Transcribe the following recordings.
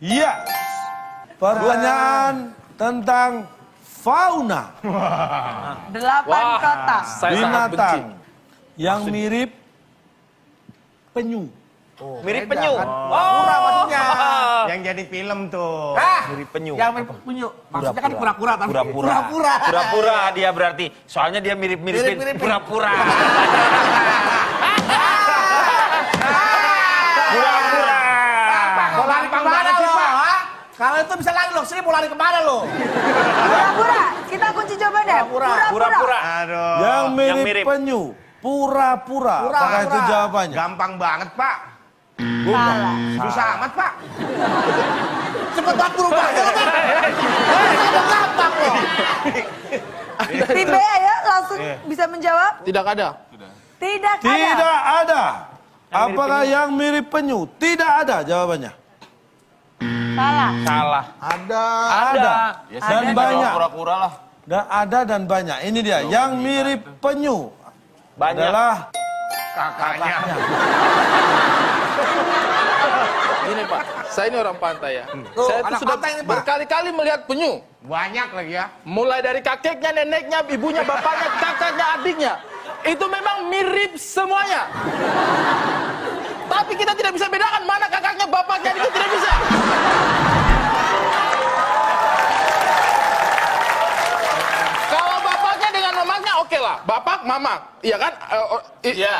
Iya. Pertanyaan tentang fauna. 8 kota. Binatang yang mirip penyu. Mirip penyu. Pura maksudnya. Yang jadi film tuh. Mirip penyu. Yang mirip penyu. Maksudnya kan pura-pura. Pura-pura. Pura-pura dia berarti. Soalnya dia mirip-miripin pura-pura. Pura-pura. Mau lari kemana lo? Kalau itu bisa lari lo, sini mau lari kemana lo? Pura-pura. Kita kunci jawabannya. Pura-pura. Aduh. Yang mirip mirip. penyu. Pura-pura. Apakah itu jawabannya? Gampang banget, Pak. Salah. Susah amat, Pak. Cepet banget berubahnya lo, Pak. Gampang loh. Tim B ya langsung bisa menjawab. Tidak ada. Tidak ada. Tidak ada. Apakah yang mirip penyu? Tidak ada jawabannya. Salah. Salah. Ada. Ada. Dan banyak. Pura-pura lah. Dan ada dan banyak. Ini dia. Yang mirip penyu Banyak. adalah Kakaknya. Gini Pak, saya ini orang pantai ya. Tuh, Saya itu anak sudah pantai ini, Pak. berkali-kali melihat penyu. Banyak lagi ya. Mulai dari kakeknya, neneknya, ibunya, bapaknya, kakaknya, adiknya. Itu memang mirip semuanya. Tapi kita tidak bisa bedakan mana kakaknya, bapaknya, itu tidak bisa. Kalau bapaknya dengan mamanya oke lah. Bapak, mama. Iya kan?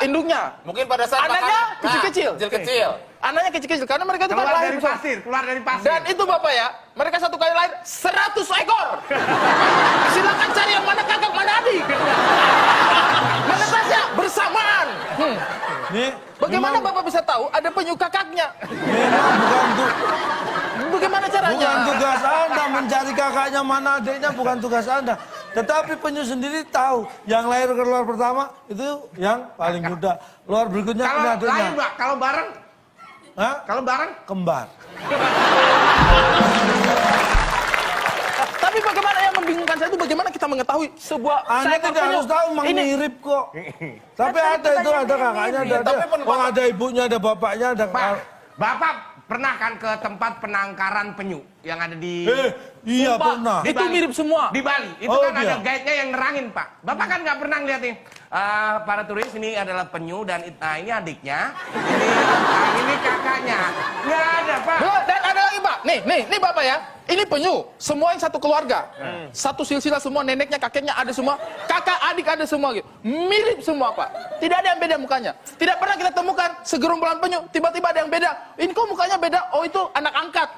Induknya. Mungkin pada saat Anaknya makan- kecil-kecil. Kecil-kecil. Anaknya kecil-kecil karena mereka itu kan Keluar lahir dari besar. pasir, keluar dari pasir. Dan itu Bapak ya, mereka satu kali lahir 100 ekor. Silakan cari yang mana kakak, mana adik. Menetasnya bersamaan. ini Bagaimana memang- Bapak bisa tahu ada penyu kakaknya? memang Bagaimana caranya? bukan tugas Anda mencari kakaknya mana adiknya, bukan tugas Anda. Tetapi penyu sendiri tahu yang lahir keluar pertama itu yang paling muda. Luar berikutnya ini Kalau adiknya. lain, Pak, kalau bareng, Hah? kalau bareng, Kembar. Tapi bagaimana yang membingungkan saya itu bagaimana kita mengetahui sebuah Anda seekor tidak penyu harus tahu memang ini mirip kok. Tapi Kan ada itu, ada pertanyaan kakaknya, mirip. ada. Oh, ada ibunya, ada bapaknya, ada. Pak, Bapak pernah kan ke tempat penangkaran penyu yang ada di Iya Sumpah, pernah. Di itu Bali. mirip semua. Di Bali. Itu Oh, kan iya. ada guide-nya yang nerangin, Pak. Bapak kan nggak pernah ngeliatin. Para turis, ini adalah penyu dan ini adiknya. Ini kakaknya. Nggak ada, Pak. Dan ada lagi Pak, nih Bapak ya. Ini penyu, semua yang satu keluarga. Satu silsilah semua, neneknya, kakeknya ada semua. Kakak, adik ada semua gitu. Mirip semua Pak. Tidak ada yang beda mukanya. Tidak pernah kita temukan segerombolan penyu, tiba-tiba ada yang beda. Ini kok mukanya beda? Oh itu anak angkat.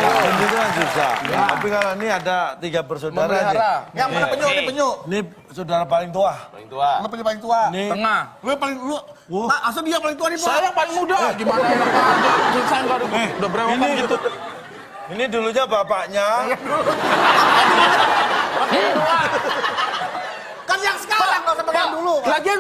Penyu itu kan susah. Tapi kalau ini ada 3 bersaudara. Memelihara. Yang mana penyu? Ini penyu. Ini saudara paling tua. Paling tua. Lu penyu paling tua. Ini Tengah. Lu paling lu. Pak, asal dia paling tua nih, Pak. Saya yang paling muda. Gimana enak aja. Saya nggak ada, udah berewokan ini gitu. Ini dulunya bapaknya. Kan yang sekarang nggak sama yang dulu. Lagian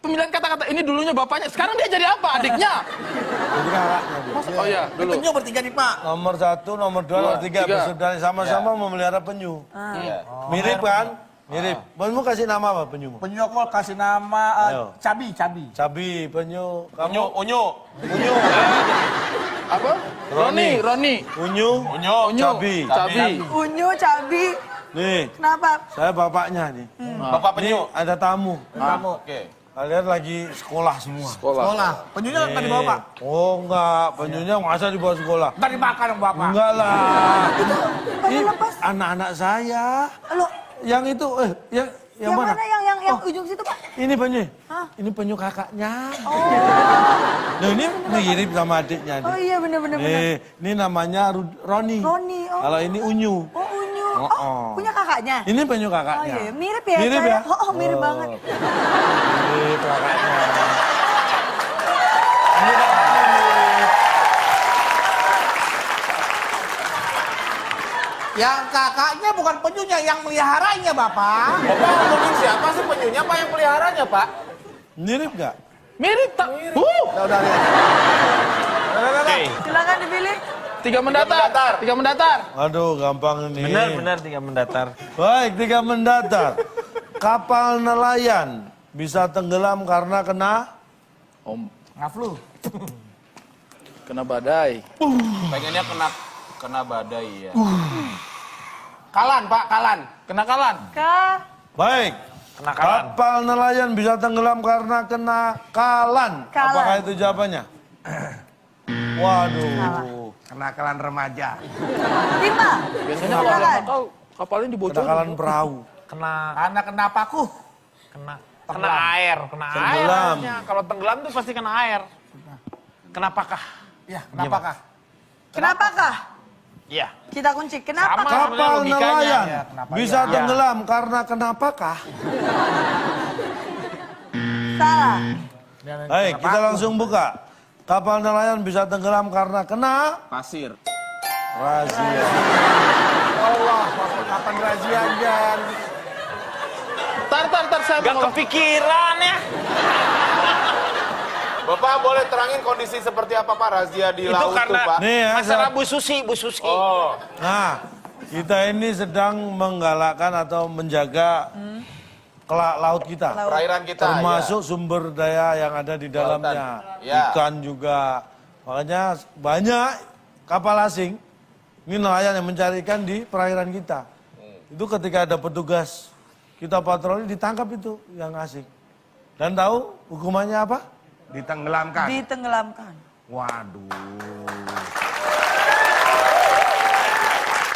pemilihan kata-kata ini dulunya bapaknya. Sekarang dia jadi apa? Adiknya. Jadi kakaknya. dia. Oh iya, dulu. Penyu bertiga nih, Pak. Nomor 1, nomor 2, nomor 3 tiga. bersaudara sama-sama memelihara penyu. Iya. Mirip kan? Mirip. Penyu kasih nama apa penyu? Penyu aku kasih nama Ayo. Cabi. Cabi, penyu. Unyu, Kamu? unyu. Unyu. Apa? Roni. Roni. Unyu. Unyu. Cabi. Cabi. Unyu, cabi. Nih, Kenapa? saya bapaknya nih. Bapak Ini penyu. ada tamu. Kamu. Oke. Kalian lagi sekolah semua. Sekolah. Penyunya nggak dibawa, Pak. Oh enggak, penyunya masa dibawa sekolah? Nggak dimakan dong, Bapak. Enggak lah. Pada Ini lepas. anak-anak saya. Lo, Yang itu, yang mana? Yang ujung situ Pak? Ini penyu. Hah? Ini penyu kakaknya. Oh. Nah ini mirip sama adiknya. Oh iya benar-benar. Ini namanya Roni. Roni. Oh. Kalau ini Unyu. Oh unyu. Oh, Oh, oh. punya kakaknya? Ini penyu Oh kakaknya. iya, mirip ya? Mirip kayak- ya? Oh, mirip banget. Mirip kakaknya. Yang kakaknya bukan penyunya, yang meliharanya, Bapak. Bapak ngomongin siapa sih penyunya, Pak, yang peliharanya, Pak? Mirip nggak? Mirip tak? Udah lihat. Oke. Silakan dipilih. 3 mendatar. 3 mendatar. Aduh, gampang ini. Benar, 3 mendatar. Baik, 3 mendatar. Kapal nelayan bisa tenggelam karena kena Om, Ngaflu. kena badai. Pengennya kena badai ya. Kalan, Pak, kalan. Kena kalan. Baik. Kenakalan. Kapal nelayan bisa tenggelam karena kenakalan. Kalan. Apakah itu jawabannya? Waduh. Kenakalan remaja. 5. Biasanya kalau ada nakal, kapalnya dibocorin. Kenakalan perahu. Kena Kenapa aku? kena air, kena air. Tenggelam. harusnya. Kalau tenggelam tuh pasti kena air. Kenapakah? Ya, kenapakah? Kenapakah? Iya. Kita kunci. Kenapa? Sama. Kapal logikanya. nelayan Ya, kenapa bisa iya? tenggelam karena kenapakah? Salah. Baik, kita langsung buka. Kapal nelayan bisa tenggelam karena kena Pasir. razia. Allah, kapan razianya? Tar, saya Gak mau kepikiran ya. Bapak boleh terangin kondisi seperti apa Pak razia di Itu laut tuh karena Pak? Nih ya, masalah Bu Susi. Oh, Nah, kita ini sedang menggalakkan atau menjaga kelak laut kita. perairan kita Termasuk sumber daya yang ada di dalamnya. Ya. Ikan juga. Makanya banyak kapal asing, ini nelayan yang mencari ikan di perairan kita. Itu ketika ada petugas kita patroli ditangkap itu yang asing. Dan tahu hukumannya apa? Ditenggelamkan. Ditenggelamkan. Waduh.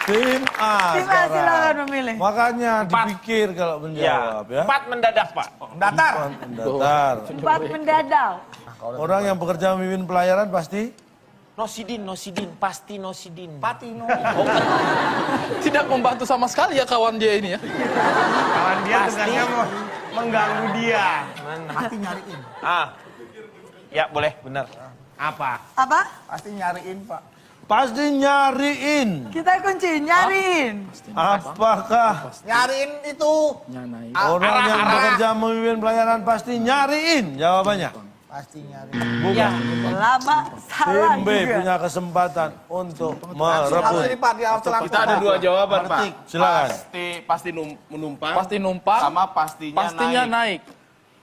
Tim A. Tim A sekarang. silakan memilih. Makanya dipikir kalau menjawab ya. 4 mendadak, Pak. Datar. Mendatar. 4 mendadak. Orang yang bekerja memimpin pelayaran pasti Nosidin, pasti Nosidin. Patino. tidak membantu sama sekali ya kawan dia ini ya. Kawan dia tugasnya mau mengganggu dia. Pasti nyariin. Ah. Ya, boleh, benar. Apa? Apa? Pasti nyariin, Pak. pasti nyariin. Kita kunci. Nyariin. Apakah Nyariin itu. Nyanai. orang yang bekerja memimpin pelayaran pasti nyariin? Jawabannya. Pasti nyariin. Ya. Lama. Salah Tim B juga. punya kesempatan untuk Harus merebut. ini Pak, dia harus langsung. kita ada 2 jawaban Pak. Silakan. Pasti menumpang. Pasti numpang. Sama pastinya, naik.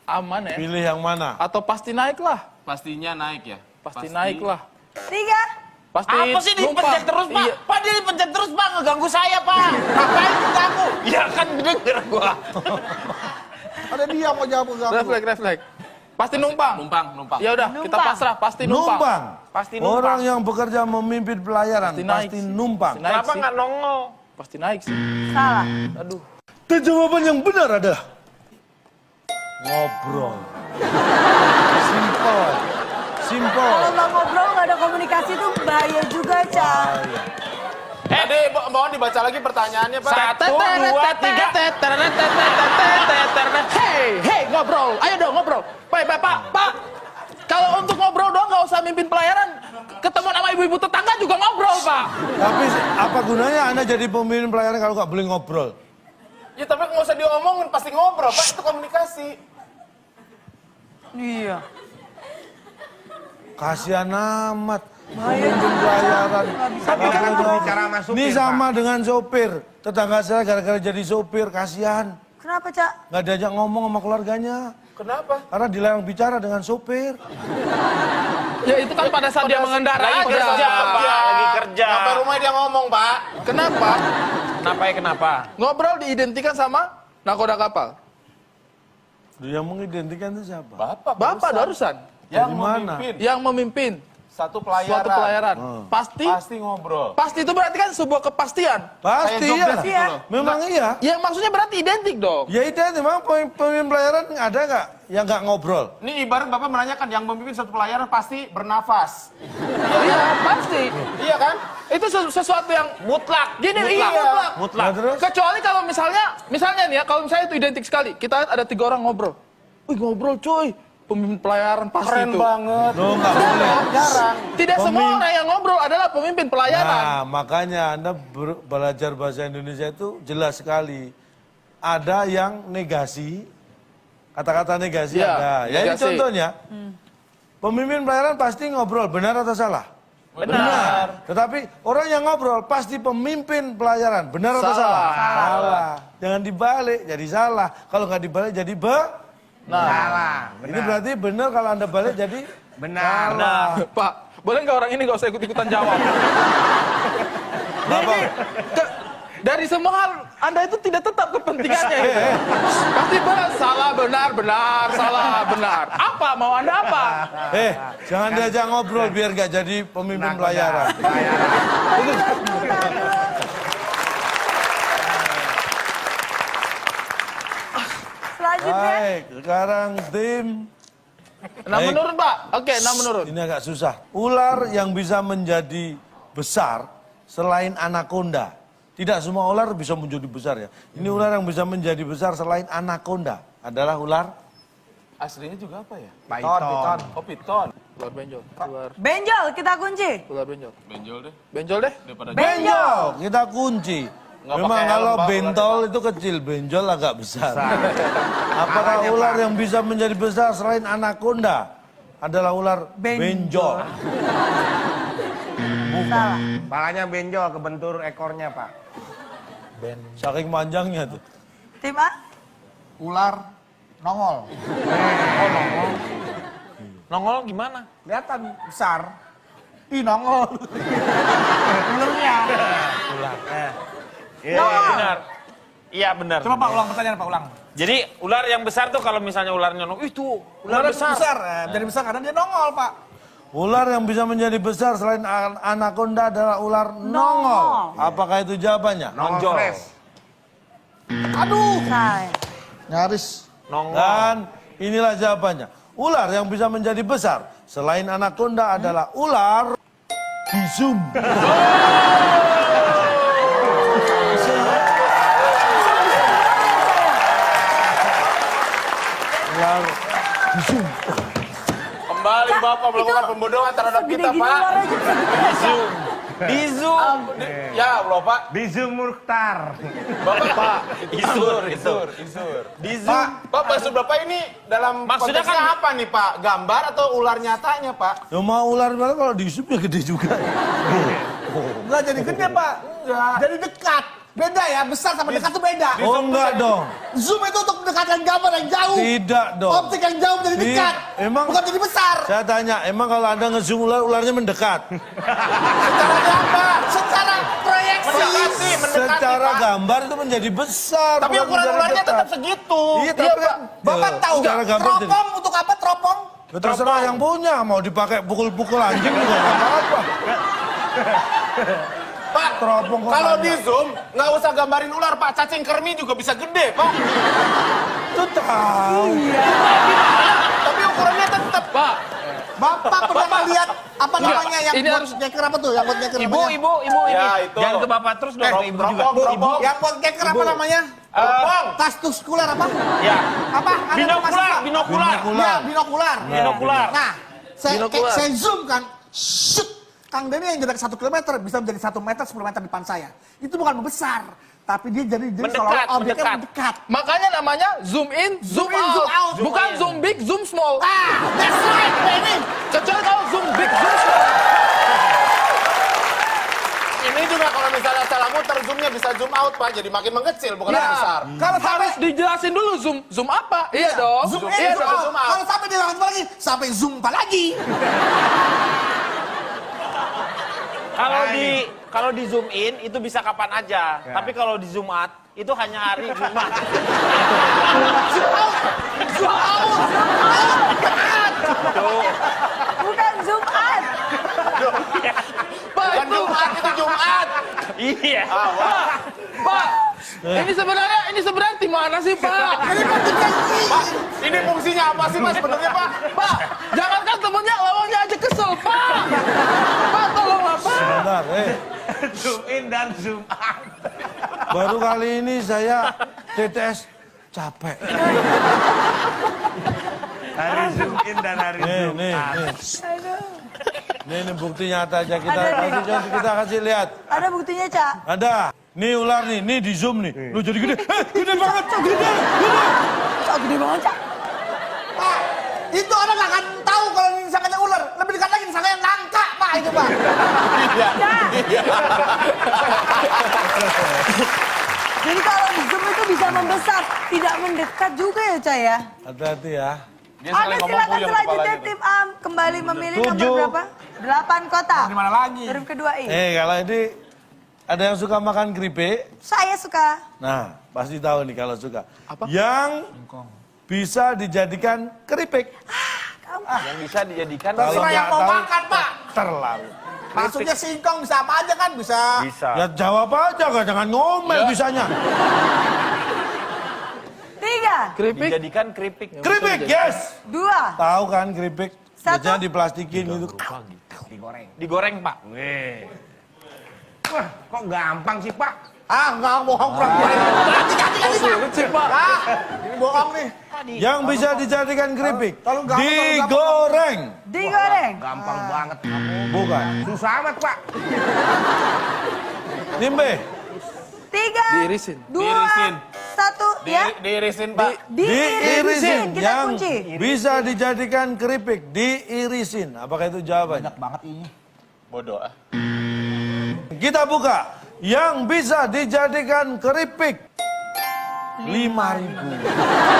Aman ya. Pilih yang mana? Atau pasti naik lah. Pastinya naik ya. Pasti naik lah. 3. Pasti Apa sih dipencet terus, Pak? Iya. Pak, dia dipencet terus, Pak. Ngeganggu saya, Pak. Ngapain ganggu? Ya kan denger gua. Ada dia mau jawab enggak? Refleks. Pasti numpang. Numpang. Ya udah, kita Numpang. pasrah. Pasti numpang. Numpang. Pasti numpang. Orang yang bekerja memimpin pelayaran Pasti naik pasti sih. numpang. Pasti naik Kenapa sih. nggak nongol? Pasti naik sih. Salah. Aduh. Dan jawaban yang benar adalah ngobrol. Simple. Kalau nggak ngobrol, nggak ada komunikasi itu bahaya juga, Cak. Tadi mohon dibaca lagi pertanyaannya Pak. 1, 2, 3. Hei, ngobrol. Ayo dong ngobrol. Pak. Kalau untuk ngobrol doang nggak usah mimpin pelayaran. Ketemu sama ibu-ibu tetangga juga ngobrol, Pak. Tapi apa gunanya Anda jadi pemimpin pelayaran kalau nggak boleh ngobrol? Ya tapi nggak usah diomongin, pasti ngobrol Pak. Itu komunikasi. Iya. Kasihan amat. Bahaya Pemimpin juga. pelayaran. Tapi kan itu bicara sama supir, Ini Pak. sama dengan sopir. Tetangga saya gara-gara jadi sopir, kasihan. Kenapa, Cak? Nggak diajak ngomong sama keluarganya. Kenapa? Karena dilarang bicara dengan sopir. Ya itu kan pada saat dia mengendarai Lagi kerja, Pak. Lagi kerja. Sampai rumah dia ngomong Pak. Kenapa? Kenapa? Ngobrol diidentikan sama nakoda kapal. Dia mengidentikan itu siapa? Bapak barusan Yang Di mana? memimpin yang memimpin suatu pelayaran. suatu pelayaran. Pasti Pasti ngobrol. pasti itu berarti kan sebuah kepastian. Pasti Kayak job ya. desk gitu Iya. loh. Memang iya. Yang maksudnya berarti identik dong. Ya itu memang pemimpin pelayaran ada nggak yang nggak ngobrol? Ini ibarat Bapak menanyakan yang memimpin suatu pelayaran pasti bernafas. Iya, pasti. Iya kan? Itu sesuatu yang Mutlak. gini, Mutlak. iya mutlak. Mutlak. Nah, terus? Kecuali kalau misalnya nih ya, kalau misalnya itu identik sekali. Kita ada 3 orang ngobrol. Wih, ngobrol coy. Pemimpin pelayaran pasti Keren itu. banget. Lo nggak boleh. Jarang. Tidak semua orang yang ngobrol adalah pemimpin pelayaran. Nah, makanya Anda belajar bahasa Indonesia itu jelas sekali. Ada yang negasi, kata-kata negasi Ya, ada. Ya ini negasi. contohnya, pemimpin pelayaran pasti ngobrol, benar atau salah? Benar. Tetapi orang yang ngobrol pasti pemimpin pelayaran, benar atau salah? Salah. Salah. Jangan dibalik, jadi salah. Kalau nggak dibalik, jadi Salah. Ini berarti benar kalau Anda balik jadi Benar. salah. Pak, boleh nggak orang ini nggak usah ikut-ikutan jawab? Kenapa? Dari semua hal, Anda itu tidak tetap kepentingannya. Gitu. Pasti salah, benar, benar, salah, benar. Apa? Mau Anda apa? Jangan diajak ngobrol biar gak jadi pemimpin pelayaran. Selanjutnya. Baik, sekarang tim. Nah Baik. menurun Pak. Oke, nah menurun. Ini agak susah. Ular yang bisa menjadi besar selain anaconda. Tidak semua ular bisa menjadi besar ya. Ini ular yang bisa menjadi besar selain anaconda adalah ular Aslinya juga apa ya? Python. Oh, piton. Ular benjol. Ular, Benjol kita kunci. ular benjol. Benjol deh. Benjol deh. Daripada benjol. Kita kunci. Nggak Memang pakai kalau helm, Pak, bentol itu kecil, benjol agak besar. Apakah ular yang bisa menjadi besar selain anaconda adalah ular benjol? Salah. Palanya benjol, kebentur ekornya, Pak. Saking panjangnya tuh. Tim A. Ular nongol. Nongol gimana? Kelihatan besar. Ih nongol. Ularnya. Iya, benar. Iya, benar. Coba Pak ulang pertanyaan Pak ulang. Jadi ular yang besar tuh kalau misalnya ularnya nongol, itu ular besar. Jadi besar karena dia nongol Pak. Ular yang bisa menjadi besar selain anaconda adalah ular nongol. Apakah itu jawabannya? Nonjol. fresh. Aduh. Salah. Nyaris. Nongol. Dan inilah jawabannya. Ular yang bisa menjadi besar selain anaconda adalah ular bisum. Ular bisum. Kembali Bapak melakukan pembodohan terhadap kita, Gini-gini Pak. ularnya juga. Bizu. Ya Allah, Pak. Bizu Mukhtar. Bapak, Isur. Bizu. Pak, maksud Bapak ini dalam Maksudnya konteksnya kan- apa nih, Pak? Gambar atau ular nyatanya, Pak? Ya mau ular malah kalau diisup ya gede juga. Enggak jadi gede Pak. Enggak. Jadi dekat. Beda ya, besar sama dekat tuh beda. Oh enggak dong. Zoom itu untuk mendekatkan gambar yang jauh. Tidak dong. Optik yang jauh jadi dekat. Emang Bukan jadi besar. saya tanya, emang kalau Anda ngezoom ular, ularnya mendekat? Secara gambar, secara proyeksi. Mendekati, mendekati, Secara Pak. gambar itu menjadi besar. Tapi bukan ukuran menjadi ularnya dekat. tetap segitu. Iya, tapi kan Bapak tahu secara nggak? gambar jadi- Teropong untuk apa teropong? Ya, terserah yang punya, mau dipakai pukul-pukul anjing juga nggak apa-apa. Pak, Teropong kok kalau banyak. di zoom nggak usah gambarin ular, Pak. Cacing kremi juga bisa gede, Pak. Itu tahu. Tapi ukurannya tetap, Pak. Bapak pernah lihat apa namanya yang ini buat harus- nyeker apa tuh? Yang buat nyeker Ibu namanya? ini. Ya, itu. Jangan ke bapak terus dong, ke ibu juga. Teropong. Yang buat nyeker apa namanya? Teropong. Tas tuskuler apa? Ya. Apa? Ada nama Binokular, mahasiswa? binokular. Ya, binokular. Binokular. Nah, Binokular. saya zoom kan, shoot. Kang Denny yang jarak 1 kilometer bisa menjadi 1 meter, 10 meter di depan saya. Itu bukan membesar, tapi dia jadi Mendekat, seolah objeknya mendekat. mendekat. Makanya namanya zoom in, zoom, Zoom in, zoom out. Bukan zoom big, zoom small. Ah, that's right, baby. Kecuali kalau zoom big, zoom small. Ini juga kalau misalnya salah muter, zoomnya bisa zoom out, Pak. Jadi makin mengecil, bukan Ya. besar. Kalau sampai Harus dijelasin dulu zoom apa? Iya dong. zoom in, Iya zoom dong. out. zoom out. Kalau sampai dia langsung lagi, sampai zoom apa lagi? Kalau di zoom in itu bisa kapan aja. Tapi kalau di zoom out itu hanya hari Jumat. Bukan zoom out. Pak, Bukan itu, Jumat, itu Jumat. Iya. Pak. Ini sebenarnya di mana sih, Pak? Pak, ini fungsinya apa sih, Mas, sebenarnya, Pak? Pak, jangankan temennya, lawannya aja kesel, Pak. Pak, tolong apa? Sebentar, Zoom in dan zoom out. baru kali ini saya TTS capek. Hari zoom in dan hari zoom Nih, out. ini bukti nyata aja kita Ada, nih. kita kasih lihat. Ada buktinya, Cak. Ada. Nih ular nih di zoom nih. Lu jadi gede. Gede banget, Cok, gede. Cak, gede banget, Cak. Pak, itu orang nggak akan tahu kalau ini disangkanya ular. Lebih dekat lagi disangkanya nangka, Pak, itu, Pak. Jadi kalau di zoom itu bisa membesar, tidak mendekat juga ya, Cah ya. Hati-hati ya. Dia Ada sekali ngomong silakan puyeng selanjutnya kepalanya. tim A kembali memilih 7. nomor berapa? 8 kota. Di mana lagi? Huruf kedua I. Kalau ini ada yang suka makan keripik. Saya suka. Nah, pasti tahu nih kalau suka. Apa? Yang bisa dijadikan keripik. Yang bisa dijadikan Kalau Terserah yang nggak mau tahu, makan, Pak. terlalu. Maksudnya singkong bisa apa aja kan? Bisa. bisa. Ya jawab aja, nggak jangan ngomel bisanya. 3, Keripik. Dijadikan keripik. Keripik, yes. 2, Tahu kan keripik? Satu. Biasanya diplastikin gitu. Digoreng, Pak. Wah, kok gampang sih, Pak? Ah, nggak bohong, Pak. Sulit sih, Pak. Ah, ini bohong nih. Yang bisa dijadikan keripik. Kalau gampang, Digoreng. digoreng. Gampang banget kamu. Bukan. Susah amat, Pak. Nimbe. 3, Diirisin. 2, Diirisin. 1, ya. Diirisin, Pak. Diirisin. Kita Yang kunci. bisa dijadikan keripik. Diirisin. Apakah itu jawabannya? Banget ini. Bodoh ah. Kita buka. Yang bisa dijadikan keripik. 5.000.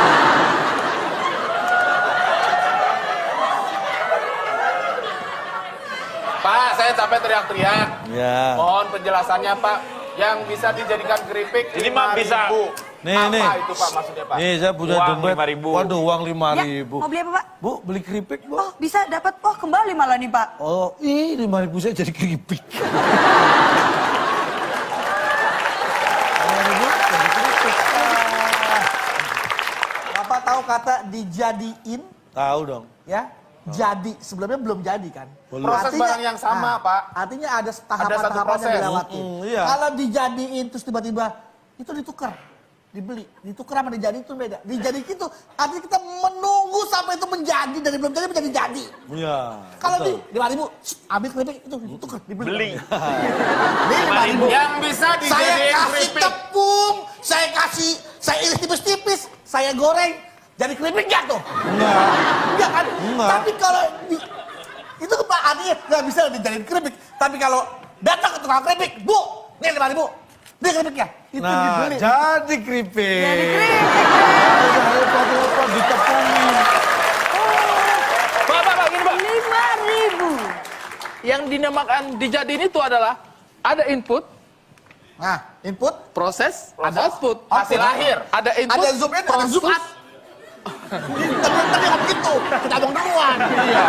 Pak, saya capek teriak-teriak. Ya. Mohon penjelasannya, Pak. Yang bisa dijadikan keripik Ini mah bisa. 5.000. Nih, Apa nih. itu, Pak, maksudnya, Pak? Nih saya punya Uang dompet. 5.000. Waduh, uang Ya, 5.000. mau beli apa, Pak? Bu, beli keripik, Bu. Oh, bisa dapat. Oh, kembali malah nih, Pak. Oh, 5.000 saya jadi keripik. Bapak tahu kata dijadiin? Tahu dong. Ya, jadi. Sebelumnya belum jadi kan? Proses barang yang sama, Pak. Artinya ada Ada satu tahapan-tahapan proses. yang dilewati. Iya. Kalau dijadiin terus tiba-tiba itu ditukar, dibeli, ditukar sama dijadi itu beda. Dijadi itu artinya kita menunggu sampai itu menjadi dari belum jadi menjadi jadi. Iya. Kalau di betul. 5.000, ambil keripik itu ditukar, dibeli. Beli. Ini 5.000. Yang bisa Saya dijadiin kasih keripik. tepung, saya iris tipis-tipis, saya goreng, jadi keripik jatuh. Enggak. Enggak kan? Enggak. Tapi kalau itu Pak artinya nggak bisa dijadiin keripik. Tapi kalau datang ke tukang keripik, Bu, ini 5.000, ini keripiknya. Itu Nah, dibeli. jadi keripik. Jadi keripik. Udah repot-repot ditepungin. Pak, gini, Pak. 5.000. Yang dinamakan dijadiin itu adalah ada input, Nah, input, proses, ada output. Hasil akhir. Ada input, ada zoom in, ada zoom out. Tadi ngomong gitu, kita ngomong duluan. Iya.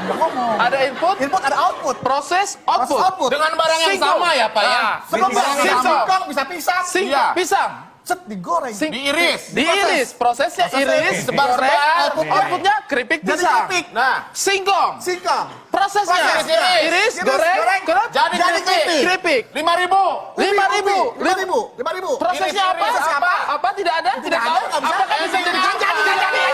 Udah ngomong. ada input, Input ada output. proses, Proses output. output. Dengan barang yang Singkong. sama ya, Pak ya? Semua barang yang Singkong. singkong bisa pisang. Iya. Pisang. Set digoreng. Diiris. Diiris, prosesnya iris, Sebar-sebar. goreng, outputnya keripik Jadi pisang. keripik. Nah, Singkong, Singkong. prosesnya Proses, iris, iris, goreng, goreng, kerap, jadi Jadi keripik. keripik. 5.000. 5.000. 5.000. Prosesnya Iris, apa? iris, apa? Apa tidak ada? Tidak ada, tahu. nggak bisa. Apakah bisa jadi Jadi.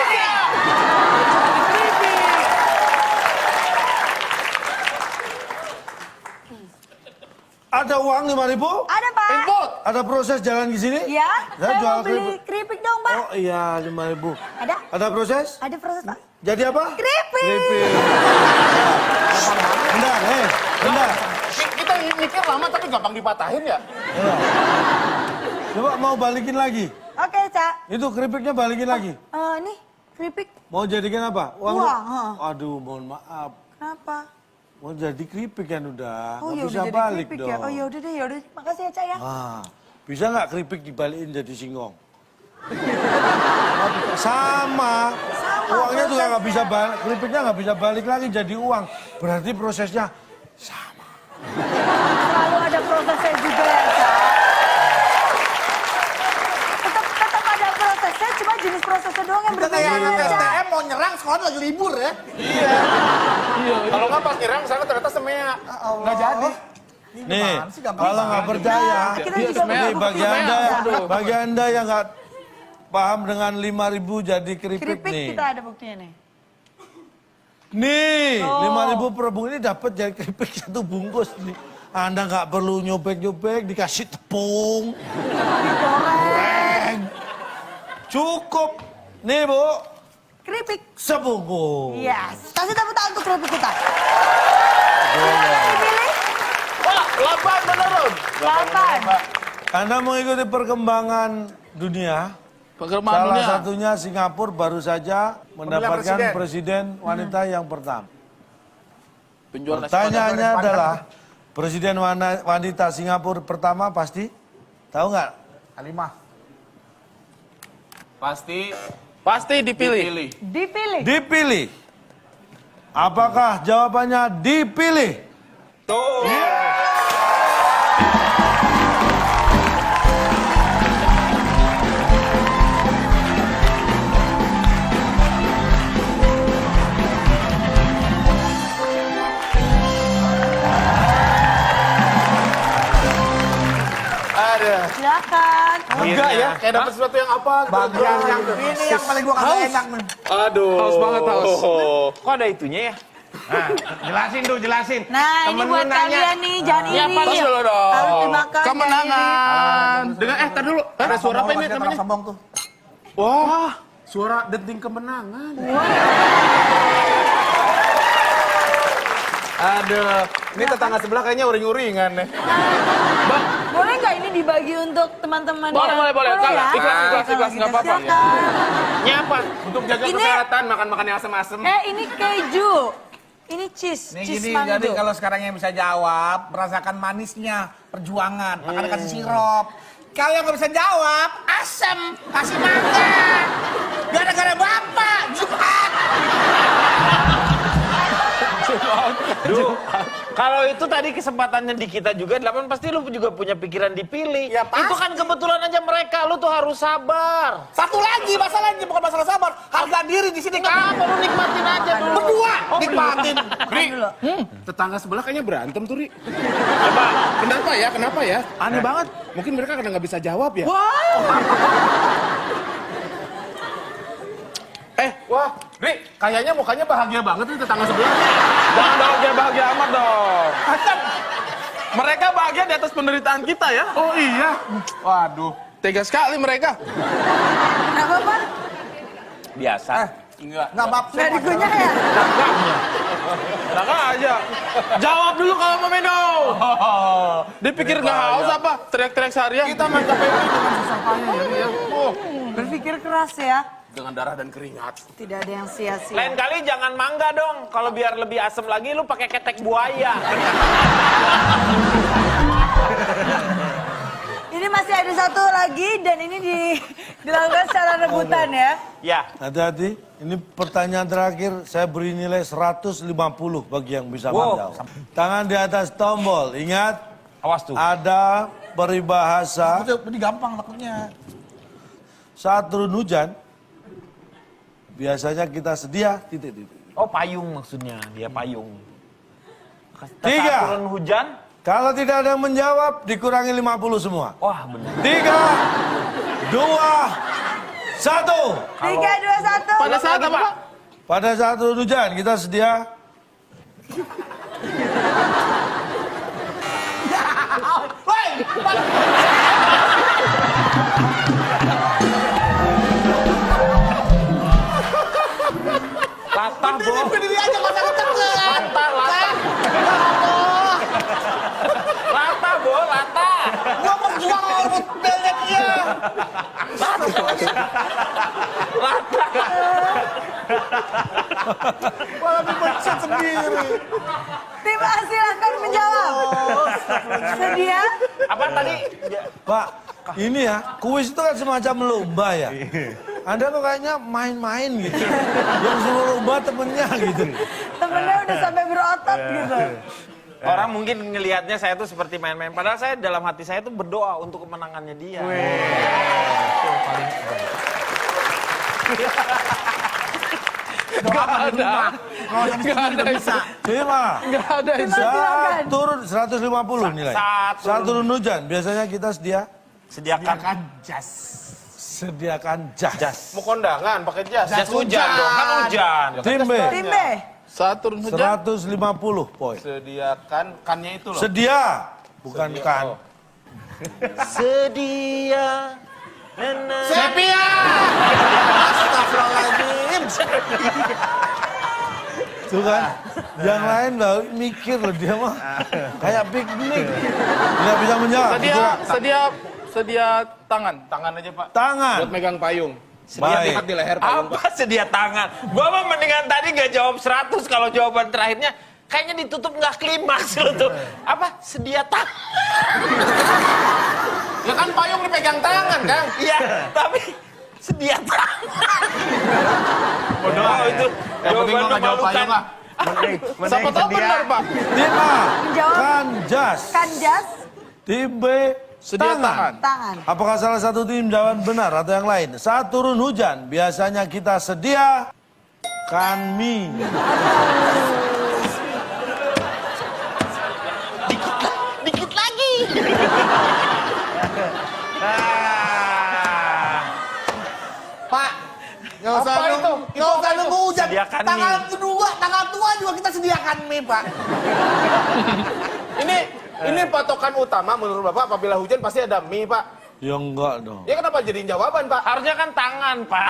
Ada uang 5.000? Ada, Pak. input? Ada proses jalan ke sini? Ya, Saya saya jual mau beli keripik dong, Pak. Oh iya, 5.000. Ada? Ada proses? Ada proses, Pak. Jadi apa? Keripik. Keripik. Bentar, bentar. Kita mikir lama tapi gampang dipatahin ya? Iya. Coba mau balikin lagi. Oke, Cak. Itu keripiknya balikin lagi. Nih, keripik. Mau jadikan apa? Uang, ha. Aduh, mohon maaf. Kenapa? Mau jadi keripik kan udah. Oh, Nggak ya bisa udah jadi balik keripik dong. ya. Oh, ya udah deh, ya udah. Makasih ya, Cak ya. Ah, bisa nggak keripik dibalikin jadi singkong? Sama. Uangnya juga nggak bisa balik, keripiknya nggak bisa balik lagi jadi uang. Berarti prosesnya sama. Selalu ada prosesnya juga ya, Cak. Tetap ada prosesnya, cuma jenis prosesnya doang yang Kita kayak berbeda, anak Cak. STM mau nyerang sekolah lagi libur ya. Kalau nggak pas nyerang, saya ternyata semea. Nggak jadi. Nih, kalau nggak percaya, Nah, kita juga nih butuh bagi bukti, anda, Pak. bagi anda yang nggak paham dengan 5.000 jadi keripik, Keripik nih. kita ada buktinya nih. Nih, Oh. 5.000 per bungkus ini dapat jadi keripik satu bungkus nih. Anda nggak perlu nyobek-nyobek, dikasih tepung, goreng, cukup. Nih Bu, Keripik. sebungkus. Yes. Kasih tepuk tangan untuk keripik kita. Pak, 8 menurun. 8. Anda mengikuti perkembangan dunia. Perkembangan Salah dunia. satunya Singapura baru saja mendapatkan presiden wanita yang pertama. Penjual nasi Pertanyaannya adalah, presiden wanita Singapura pertama pasti tahu nggak? Halimah. pasti dipilih. Dipilih. Dipilih. Apakah jawabannya dipilih? Ada. Silakan. Enggak ya, kayak dapat sesuatu yang apa gitu. Bagian yang ini yang paling gua kagak enak nih. Aduh. Haus banget, haus. Kok ada itunya ya? Nah, jelasin tuh, jelasin. Nah, ini Temen buat lu nanya. kalian nih, jangan Ya, iri. pas dulu dong. Harus dimakan. Kemenangan. Dengan tar dulu. Ada suara apa ini namanya? Sombong tuh. Wah, suara denting kemenangan. Aduh, ini tetangga sebelah kayaknya uring-uringan nih. Boleh nggak ini dibagi untuk teman-teman? Boleh. Kalah. ya? Ikhlas, Kalau nggak gitu apa-apa. silakan. Ini apa? Untuk jaga Ini- kesehatan, makan-makan yang asem-asem. Ini keju. Ini cheese. Nih Cheese gini, mangga. jadi kalau sekarang yang bisa jawab, merasakan manisnya perjuangan, makanya kasih sirup. Kalau yang nggak bisa jawab, asem, kasih mangga. Gara-gara bapak, Jumat. Duh, kalau itu tadi kesempatannya di kita juga 8 pasti lu juga punya pikiran dipilih. Ya, pasti. Itu kan kebetulan aja mereka, lu tuh harus sabar. Satu lagi masalahnya, bukan masalah sabar, harga diri di sini Kenapa kan. lu nikmatin aja dulu? Berdua, nikmatin. Ri, tetangga sebelah kayaknya berantem tuh, Ri. Kenapa ya? Kenapa ya? Aneh banget. Mungkin mereka karena nggak bisa jawab ya. Wah, Ri, kayaknya mukanya bahagia banget nih tetangga sebelah. Jangan bahagia amat dong. Mereka bahagia di atas penderitaan kita ya. Oh iya. Waduh. Tega sekali mereka. Nggak apa-apa? Biasa. Enggak. Nggak maaf, Nggak dikunyah ya? Enak aja. Jawab dulu kalau mau minum. Dipikir nggak haus apa? Teriak-teriak seharian. Kita main KPI dengan susah payah ya, Ri, ya. Oh, Berpikir keras ya. dengan darah dan keringat. Tidak ada yang sia-sia. Lain kali jangan mangga dong. Kalau biar lebih asem lagi lu pakai ketek buaya. Ini masih ada satu lagi dan ini dilakukan secara rebutan ya. Ya. Hati-hati, ini pertanyaan terakhir, saya beri nilai 150 bagi yang bisa menjawab. Tangan di atas tombol, ingat, Awas tuh. ada peribahasa ini gampang takutnya. saat turun hujan, biasanya kita sedia, titik-titik. Oh, payung maksudnya. Dia payung. Tiga. Saat turun hujan. Kalau tidak ada yang menjawab, dikurangi 50 semua. Wah, bener. 3, 2, 1. 3, 2, 1. Pada saat apa, Pak? Pada saat turun hujan, kita sedia. Latah, Bo. Berdiri aja, masa ketekan. Latah. Latah, Bo. Latah. Gua berjuang rebut belnya dia. Malah dipencet sendiri. Tim A silakan menjawab. Sedia? Apa tadi? Pak, ini ya, kuis itu kan semacam lomba ya. Anda kok kayaknya main-main gitu. Yang suruh lomba temennya gitu. Temennya udah sampai berotot gitu. Orang mungkin ngelihatnya saya tuh seperti main-main. Padahal saya dalam hati saya tuh berdoa untuk kemenangannya dia. Doa apa di rumah? Kalau yang sini udah bisa. Terima. Nggak ada itu. Saat turun 150 nilai. Saat Saat turun hujan, biasanya kita Sediakan jas. sediakan jas. Mau kondangan pakai jas. jas hujan dong, kan hujan. Tim B, Tim B. Saat turun hujan. 150 poin. Sediakan kannya itu loh. Sedia, bukan kan. Sedia. Sepia! Astagfirullahaladzim. Tuh kan, yang lain loh mikir loh dia mah kayak piknik. Tidak bisa menjawab. Sedia sedia tangan. Tangan aja Pak. Tangan. Buat megang payung. Baik. Lihat di leher payung Pak. Apa sedia tangan? Gua mah mendingan tadi nggak jawab 100 kalau jawaban terakhirnya kayaknya ditutup nggak klimaks lo tuh. Apa sedia tangan? Ya kan payung dipegang tangan kan. Iya, tapi sedia tangan. Bodoh itu. Yang penting gua nggak jawab payung Pak. Siapa tahu benar, Pak. Tim A, Menjawab. Kanjas. Kanjas, Tim B, Sedia tangan. tangan. Apakah salah satu tim jawaban benar atau yang lain? Saat turun hujan, biasanya kita sediakan mie. Dikit lagi. Pak, nggak usah Apa itu? nggak usah nunggu hujan. Sediakan Tanggal mie. kedua, tanggal tua juga kita sediakan mie, Pak. Ini patokan utama menurut Bapak apabila hujan pasti ada mie Pak. Ya enggak dong. Ya kenapa jadiin jawaban Pak? Harusnya kan tangan, Pak.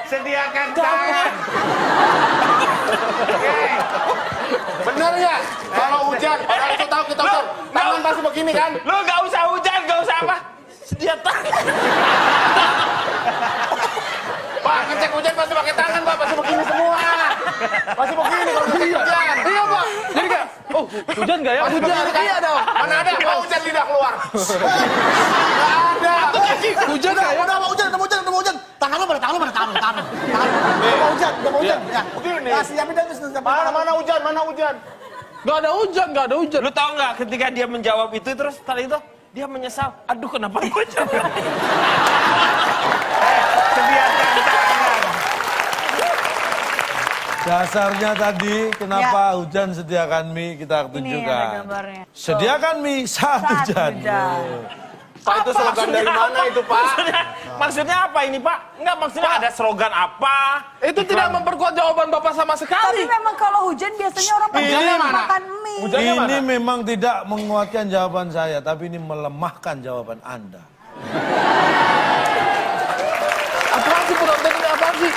Sediakan tangan. Bener ya? Kalau hujan, orang itu tahu kita hujan. Tangan pasti begini kan? Lu gak usah hujan, gak usah apa. Sedia tangan. Pak, ngecek hujan pasti pakai tangan Pak, pasti begini semua. Pasti begini kalau ngecek hujan. Iya, Pak. Jadi kayak, oh, hujan nggak ya? Pasti Hujan. begini kan? Iya dong. Mana ada kalau hujan tidak keluar? Nggak ada. Hujan nggak ya? Udah mau hujan, udah mau hujan. Tangan lu mana? Tangan. Udah mau hujan, Iya. Ya. Begini. Ya, siapin dah, siapin. Mana hujan, mana hujan? Nggak ada hujan, nggak ada hujan. Lu tahu nggak ketika dia menjawab itu terus setelah itu dia menyesal. Aduh kenapa gue jawab? Sediakan tangan. Dasarnya tadi kenapa hujan sediakan mie kita Ini ada tunjukkan. gambarnya. Sediakan mie saat hujan. Pak, itu slogan dari mana itu Pak? Maksudnya apa ini Pak? Enggak maksudnya ada slogan apa? Itu tidak memperkuat jawaban Bapak sama Tapi sekali. memang kalau hujan biasanya orang pada Ini makan mie. Hujannya Ini mana? memang tidak menguatkan jawaban saya, tapi ini melemahkan jawaban Anda. Apaan sih penonton ini apaan sih?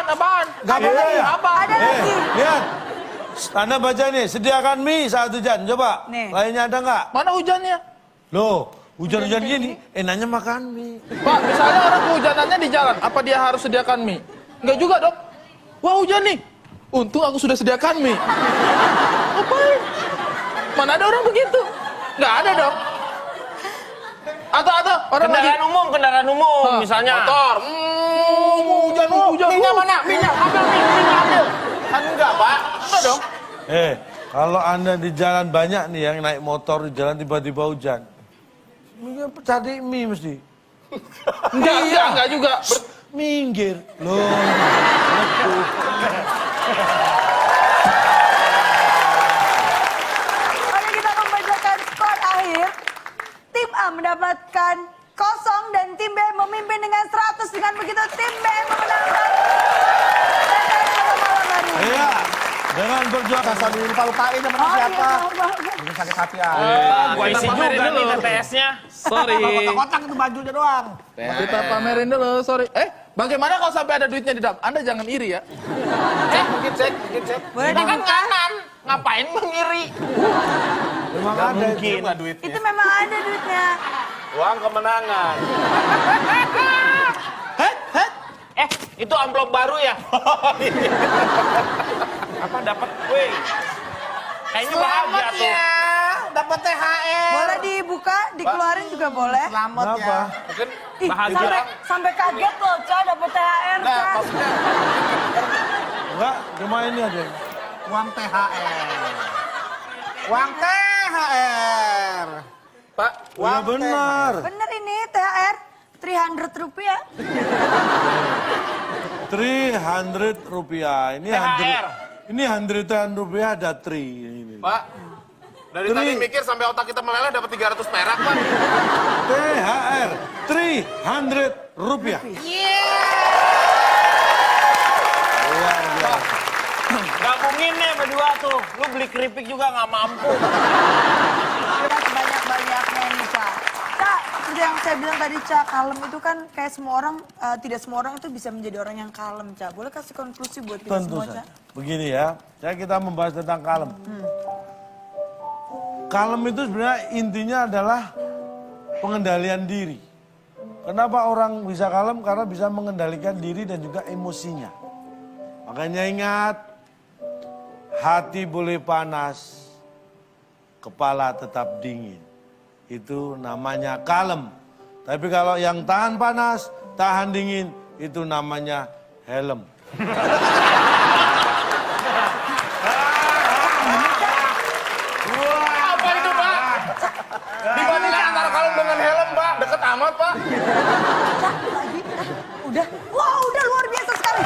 Apaan? Gak Ada boleh lagi, ya? apa? Ada lagi. Lihat. Anda baca nih, sediakan mie saat hujan. Coba. Nih. Lainnya ada nggak? Mana hujannya? Loh, hujan-hujan gini, enaknya makan mie. Pak, misalnya orang kehujanannya di jalan, apa dia harus sediakan mie? Enggak juga dong. Wah hujan nih. Untung aku sudah sediakan mie. Ngapain? Mana ada orang begitu? Nggak ada dong. Atau orang lagi Kendaraan umum misalnya. motor. Hujan. Minyak mana? Minyak, ambil minyak ambil. Kan enggak Pak? Enggak dong. Kalau Anda di jalan banyak nih yang naik motor di jalan tiba-tiba hujan. Mungkin cari mie mesti. Enggak juga. Minggir. Loh. Oke, kita membacakan skor akhir. Tim A mendapatkan 0 dan tim B memimpin dengan 100. Dengan begitu tim B memenangkan TKS pada malam hari ini. Iya. Dengan perjuangan Sambil lupa-lupain temen Oh, siapa. iya, maaf. Bikin sakit hati ya. Gua isi Kita pamerin juga nih dulu. TTS-nya. Sorry. Kotak-kotak itu bajunya doang. Kita pamerin dulu, sorry. Bagaimana kalau sampai ada duitnya di dalam? Anda jangan iri ya. Mungkin cek. Boleh Kan dibuka? kanan. Ngapain mengiri? memang ada. Mungkin lah duitnya. Itu memang ada duitnya. Uang kemenangan. Itu amplop baru ya? Apa dapat? Wih. Kayaknya bahagia Selamat tuh. ya, dapat THR. Boleh dibuka, dikeluarin juga boleh. Selamat Kenapa? ya. Mungkin Ih, sampai kaget loh, Ca, dapat THR, enggak, Ca. maksudnya Enggak, cuma ini ada. Uang THR. Uang THR. Pak, Wah benar. Bener ini THR 300 rupiah. 300 rupiah. Ini THR. Ini 100-an rupiah ada 3. Ini. Pak. Dari tadi mikir sampai otak kita meleleh dapat 300 perak, Pak. THR 300 rupiah. Gabungin nih berdua tuh. Lu beli keripik juga nggak mampu. Terima sebanyak-banyaknya nih, Ca. Ca, seperti yang saya bilang tadi, Ca, kalem itu kan kayak semua orang, tidak semua orang itu bisa menjadi orang yang kalem, Ca. Boleh kasih konklusi buat kita Tentu semua, saja. Ca? Begini ya, kita membahas tentang kalem. kalem itu sebenarnya intinya adalah pengendalian diri. Kenapa orang bisa kalem? Karena bisa mengendalikan diri dan juga emosinya. Makanya ingat, hati boleh panas, kepala tetap dingin. Itu namanya kalem. Tapi kalau yang tahan panas, tahan dingin, itu namanya helm. Apa itu, Pak? Dibandingkan antara kalem dengan helm, Pak. Deket amat, Pak. Udah lagi. Udah. Wah, udah luar biasa sekali.